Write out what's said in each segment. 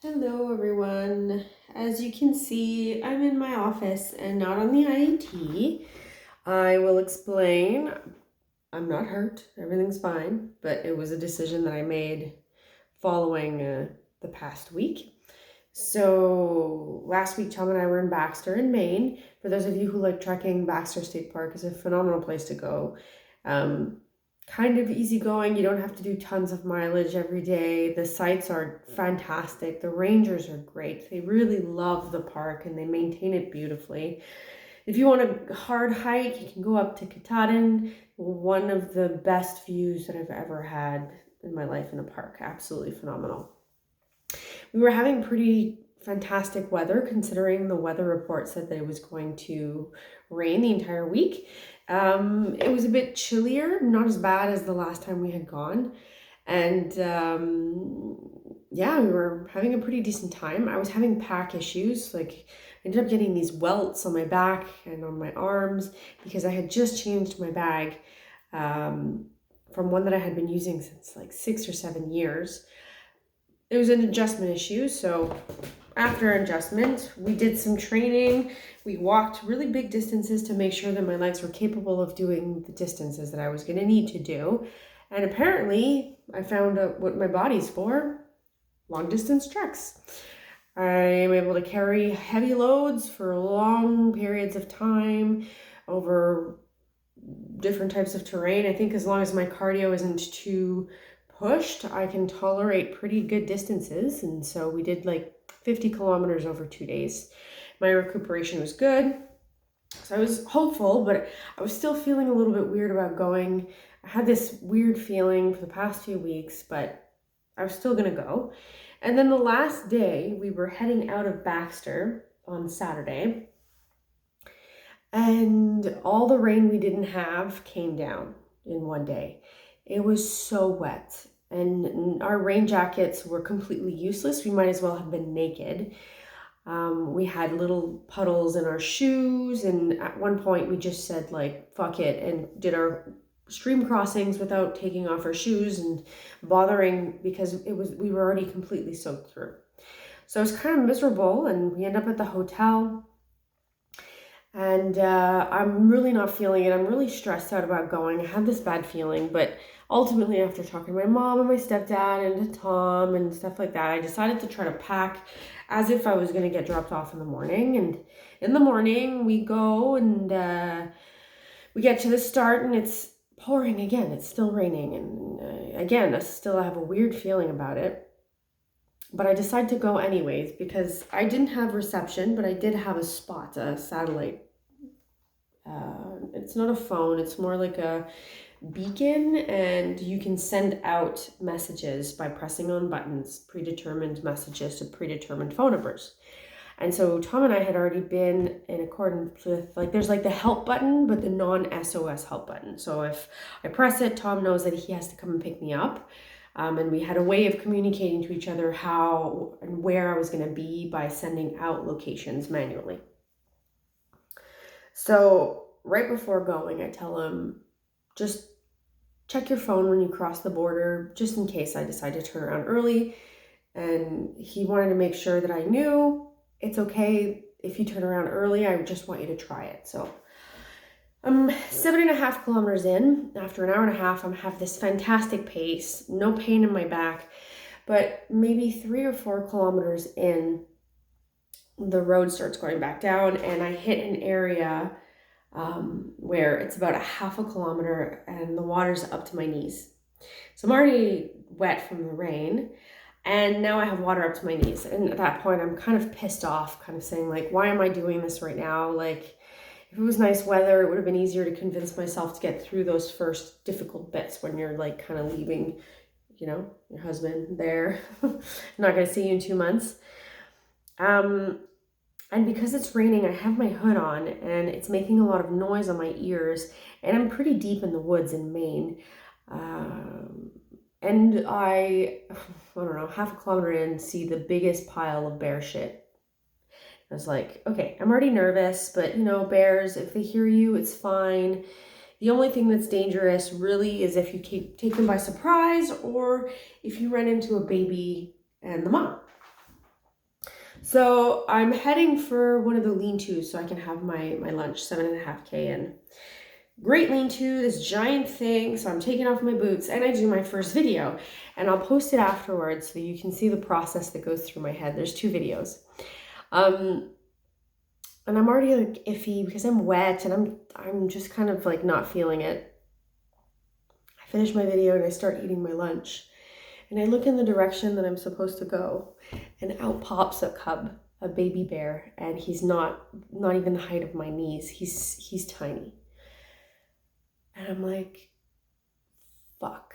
Hello, everyone. As you can see, I'm in my office and not on the IAT. I will explain. I'm not hurt, everything's fine, but it was a decision that I made following the past week. So, last week, Tom and I were in Baxter in Maine. For those of you who like trekking, Baxter State Park is a phenomenal place to go. Um, Kind of easygoing. You don't have to do tons of mileage every day. The sites are fantastic. The rangers are great. They really love the park and they maintain it beautifully. If you want a hard hike, you can go up to Katahdin. One of the best views that I've ever had in my life in a park. Absolutely phenomenal. We were having pretty fantastic weather considering the weather report said that it was going to rain the entire week. It was a bit chillier, not as bad as the last time we had gone. And yeah, we were having a pretty decent time. I was having pack issues. Like, I ended up getting these welts on my back and on my arms because I had just changed my bag from one that I had been using since like 6 or 7 years. It was an adjustment issue, so after adjustment, we did some training. We walked really big distances to make sure that my legs were capable of doing the distances that I was going to need to do. And apparently, I found out what my body's for: long distance treks. I am able to carry heavy loads for long periods of time over different types of terrain. I think as long as my cardio isn't too pushed, I can tolerate pretty good distances. And so we did like 50 kilometers over 2 days. My recuperation was good. So I was hopeful, but I was still feeling a little bit weird about going. I had this weird feeling for the past few weeks, but I was still going to go. And then the last day, we were heading out of Baxter on Saturday, and all the rain we didn't have came down in one day. It was so wet, and our rain jackets were completely useless. We might as well have been naked. We had little puddles in our shoes, and at one point we just said, like, fuck it, and did our stream crossings without taking off our shoes and bothering, because we were already completely soaked through. So it was kind of miserable, and we end up at the hotel. And I'm really not feeling it. I'm really stressed out about going. I have this bad feeling, but ultimately, after talking to my mom and my stepdad and to Tom and stuff like that, I decided to try to pack as if I was going to get dropped off in the morning. And in the morning, we go and we get to the start, and it's pouring again. It's still raining. And again, I have a weird feeling about it. But I decided to go anyways because I didn't have reception, but I did have a spot, a satellite. It's not a phone, it's more like a beacon, and you can send out messages by pressing on buttons, predetermined messages to predetermined phone numbers. And so Tom and I had already been in accordance with, like, there's like the help button, but the non-SOS help button. So if I press it, Tom knows that he has to come and pick me up. And we had a way of communicating to each other how and where I was going to be by sending out locations manually. So right before going, I tell him, just check your phone when you cross the border, just in case I decide to turn around early. And he wanted to make sure that I knew it's okay if you turn around early. I just want you to try it. So I'm 7.5 kilometers in. After an hour and a half, I have this fantastic pace, no pain in my back. But maybe 3 or 4 kilometers in, the road starts going back down, and I hit an area where it's about a half a kilometer, and the water's up to my knees. So I'm already wet from the rain, and now I have water up to my knees. And at that point, I'm kind of pissed off, kind of saying, like, why am I doing this right now? Like, if it was nice weather, it would have been easier to convince myself to get through those first difficult bits when you're like kind of leaving, your husband there, not going to see you in 2 months. And because it's raining, I have my hood on and it's making a lot of noise on my ears, and I'm pretty deep in the woods in Maine. And I don't know, half a kilometer in, see the biggest pile of bear shit. I was like, okay, I'm already nervous, but bears, if they hear you, it's fine. The only thing that's dangerous really is if you take them by surprise, or if you run into a baby and the mom. So I'm heading for one of the lean-tos so I can have my lunch, 7.5K in. Great lean-to, this giant thing. So I'm taking off my boots and I do my first video, and I'll post it afterwards so you can see the process that goes through my head. There's 2 videos. And I'm already like iffy because I'm wet and I'm just kind of like not feeling it. I finish my video and I start eating my lunch. And I look in the direction that I'm supposed to go, and out pops a cub, a baby bear, and he's not even the height of my knees. He's tiny. And I'm like, fuck.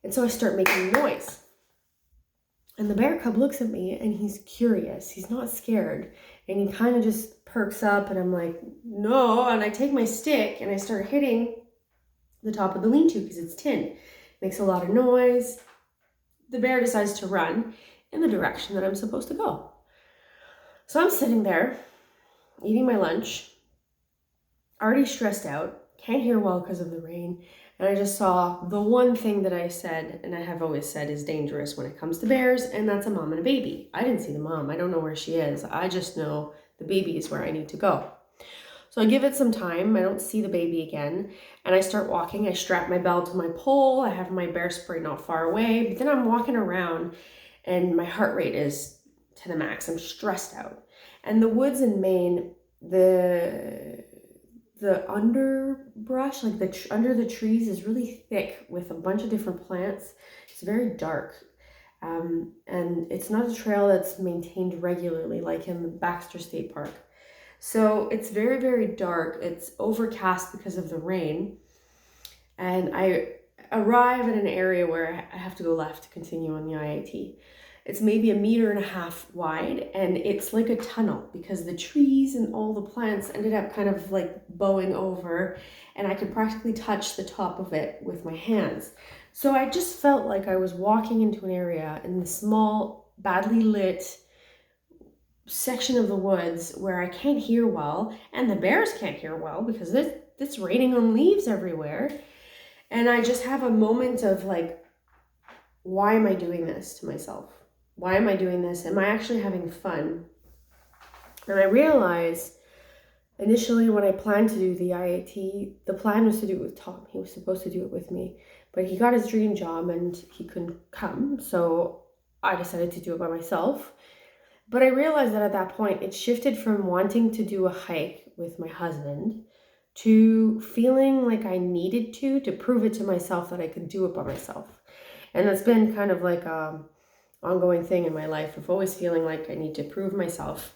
And so I start making noise. And the bear cub looks at me and he's curious. He's not scared. And he kind of just perks up, and I'm like, no. And I take my stick and I start hitting the top of the lean-to because it's tin. Makes a lot of noise. The bear decides to run in the direction that I'm supposed to go. So I'm sitting there eating my lunch, already stressed out, can't hear well because of the rain. And I just saw the one thing that I said, and I have always said is dangerous when it comes to bears, and that's a mom and a baby. I didn't see the mom. I don't know where she is. I just know the baby is where I need to go. So I give it some time. I don't see the baby again. And I start walking. I strap my bell to my pole. I have my bear spray not far away. But then I'm walking around and my heart rate is to the max. I'm stressed out. And the woods in Maine, the underbrush, like under the trees, is really thick with a bunch of different plants. It's very dark. And it's not a trail that's maintained regularly like in the Baxter State Park. So it's very, very dark. It's overcast because of the rain. And I arrive at an area where I have to go left to continue on the I-80. It's maybe 1.5 meters wide, and it's like a tunnel because the trees and all the plants ended up kind of like bowing over, and I could practically touch the top of it with my hands. So I just felt like I was walking into an area in the small, badly lit section of the woods where I can't hear well, and the bears can't hear well because it's raining on leaves everywhere. And I just have a moment of like, why am I doing this to myself? Why am I doing this? Am I actually having fun? And I realized initially when I planned to do the I-80, the plan was to do it with Tom. He was supposed to do it with me, but he got his dream job and he couldn't come. So I decided to do it by myself. But I realized that at that point, it shifted from wanting to do a hike with my husband to feeling like I needed to prove it to myself that I could do it by myself. And that's been kind of like an ongoing thing in my life of always feeling like I need to prove myself.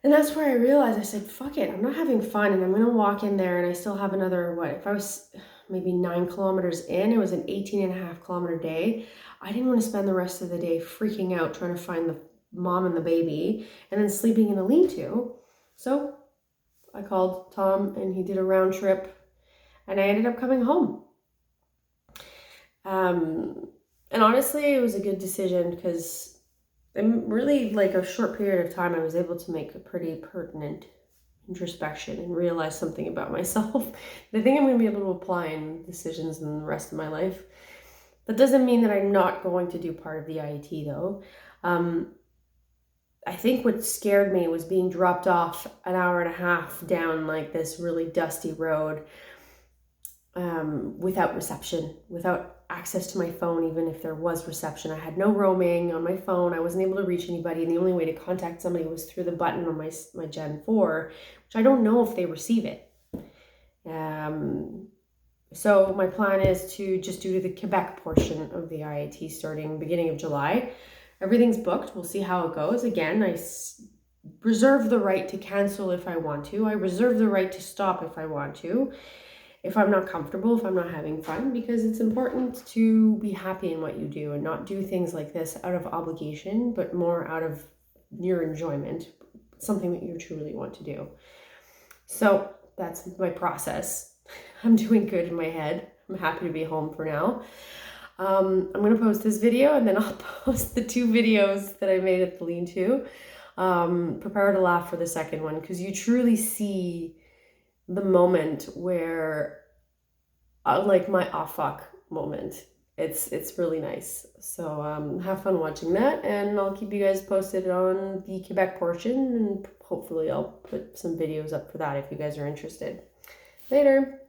And that's where I realized, I said, fuck it, I'm not having fun, and I'm going to walk in there, and I still have another, if I was maybe 9 kilometers in, it was an 18.5-kilometer day. I didn't want to spend the rest of the day freaking out trying to find the mom and the baby and then sleeping in a lean-to. So I called Tom and he did a round trip, and I ended up coming home. And honestly, it was a good decision because in really like a short period of time, I was able to make a pretty pertinent introspection and realize something about myself that I think I'm going to be able to apply in decisions in the rest of my life. That doesn't mean that I'm not going to do part of the I-80 though. I think what scared me was being dropped off an hour and a half down like this really dusty road without reception, without access to my phone. Even if there was reception, I had no roaming on my phone. I wasn't able to reach anybody, and the only way to contact somebody was through the button on my Gen 4, which I don't know if they receive it. So my plan is to just do the Quebec portion of the I-80 starting beginning of July. Everything's booked. We'll see how it goes. Again, I reserve the right to cancel if I want to. I reserve the right to stop if I want to, if I'm not comfortable, if I'm not having fun, because it's important to be happy in what you do and not do things like this out of obligation, but more out of your enjoyment, something that you truly want to do. So that's my process. I'm doing good in my head. I'm happy to be home for now. I'm going to post this video, and then I'll post the 2 videos that I made at the lean-to. Prepare to laugh for the second one, because you truly see the moment where, like my fuck moment. it's really nice. So have fun watching that, and I'll keep you guys posted on the Quebec portion, and hopefully I'll put some videos up for that if you guys are interested. Later.